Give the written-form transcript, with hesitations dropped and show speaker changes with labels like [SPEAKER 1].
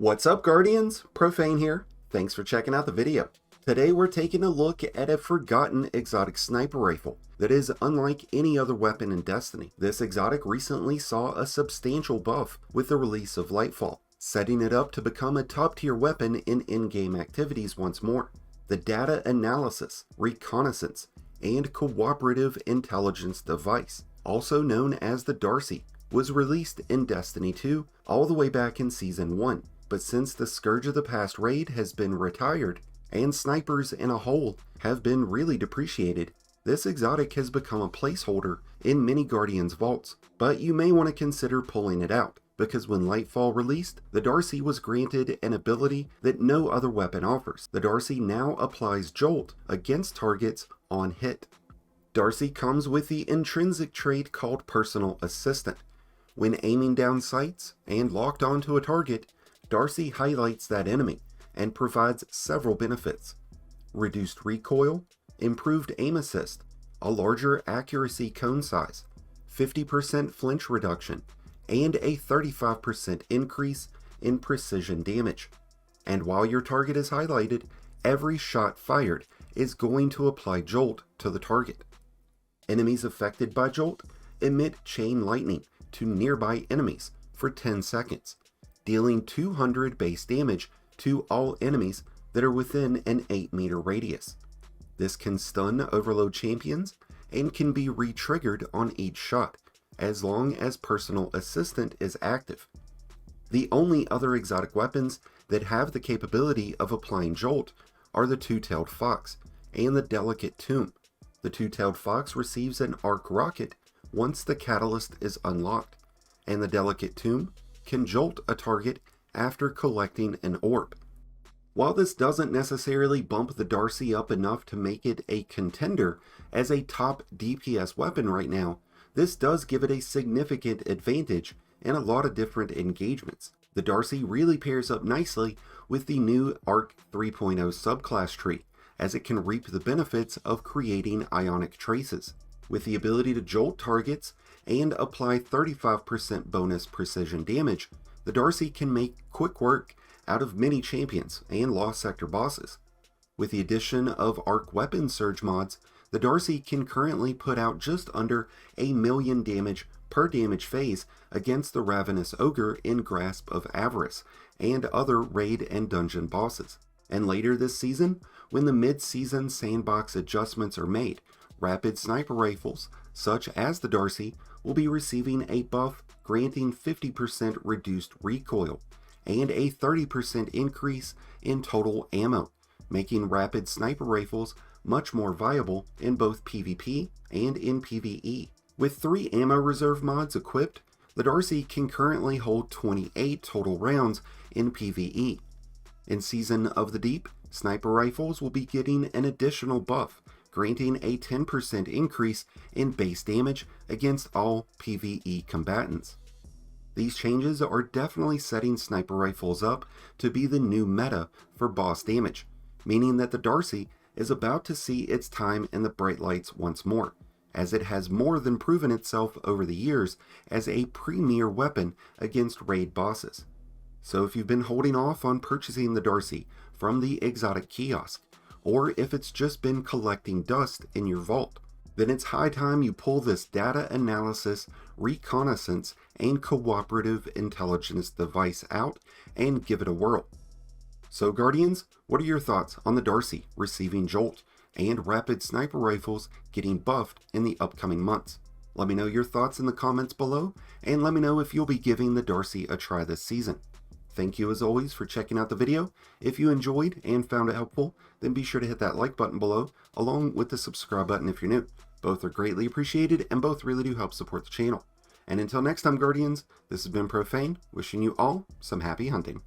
[SPEAKER 1] What's up, Guardians? Profane here. Thanks for checking out the video. Today we're taking a look at a forgotten exotic sniper rifle that is unlike any other weapon in Destiny. This exotic recently saw a substantial buff with the release of Lightfall, setting it up to become a top tier weapon in in-game activities once more. The data analysis, reconnaissance, and cooperative intelligence device, also known as the D.A.R.C.I, was released in Destiny 2 all the way back in Season 1, but since the Scourge of the Past raid has been retired, and snipers in a whole have been really depreciated, this exotic has become a placeholder in many Guardians vaults. But you may want to consider pulling it out, because when Lightfall released, the D.A.R.C.I was granted an ability that no other weapon offers. The D.A.R.C.I now applies Jolt against targets on hit. D.A.R.C.I comes with the intrinsic trait called Personal Assistant. When aiming down sights and locked onto a target, D.A.R.C.I highlights that enemy and provides several benefits: reduced recoil, improved aim assist, a larger accuracy cone size, 50% flinch reduction, and a 35% increase in precision damage. And while your target is highlighted, every shot fired is going to apply Jolt to the target. Enemies affected by Jolt emit chain lightning to nearby enemies for 10 seconds, dealing 200 base damage to all enemies that are within an 8-meter radius. This can stun overload champions and can be re-triggered on each shot, as long as Personal Assistant is active. The only other exotic weapons that have the capability of applying Jolt are the Two-Tailed Fox and the Delicate Tomb. The Two-Tailed Fox receives an arc rocket once the catalyst is unlocked, and the Delicate Tomb can jolt a target after collecting an orb. While this doesn't necessarily bump the D.A.R.C.I up enough to make it a contender as a top DPS weapon right now, this does give it a significant advantage in a lot of different engagements. The D.A.R.C.I really pairs up nicely with the new ARC 3.0 subclass tree, as it can reap the benefits of creating ionic traces. With the ability to jolt targets and apply 35% bonus precision damage, the D.A.R.C.I can make quick work out of many champions and Lost Sector bosses. With the addition of ARC weapon surge mods, the D.A.R.C.I can currently put out just under 1,000,000 damage per damage phase against the Ravenous Ogre in Grasp of Avarice and other raid and dungeon bosses. And later this season, when the mid-season sandbox adjustments are made, rapid sniper rifles, such as the D.A.R.C.I, will be receiving a buff granting 50% reduced recoil and a 30% increase in total ammo, making rapid sniper rifles much more viable in both PvP and in PvE. With 3 ammo reserve mods equipped, the D.A.R.C.I can currently hold 28 total rounds in PvE. In Season of the Deep, sniper rifles will be getting an additional buff, granting a 10% increase in base damage against all PvE combatants. These changes are definitely setting sniper rifles up to be the new meta for boss damage, meaning that the D.A.R.C.I is about to see its time in the bright lights once more, as it has more than proven itself over the years as a premier weapon against raid bosses. So if you've been holding off on purchasing the D.A.R.C.I from the exotic kiosk, or if it's just been collecting dust in your vault, then it's high time you pull this data analysis, reconnaissance, and cooperative intelligence device out and give it a whirl. So Guardians, what are your thoughts on the D.A.R.C.I receiving Jolt and rapid sniper rifles getting buffed in the upcoming months? Let me know your thoughts in the comments below, and let me know if you'll be giving the D.A.R.C.I a try this season. Thank you as always for checking out the video. If you enjoyed and found it helpful, then be sure to hit that like button below, along with the subscribe button if you're new. Both are greatly appreciated and both really do help support the channel. And until next time, Guardians, this has been Profane, wishing you all some happy hunting.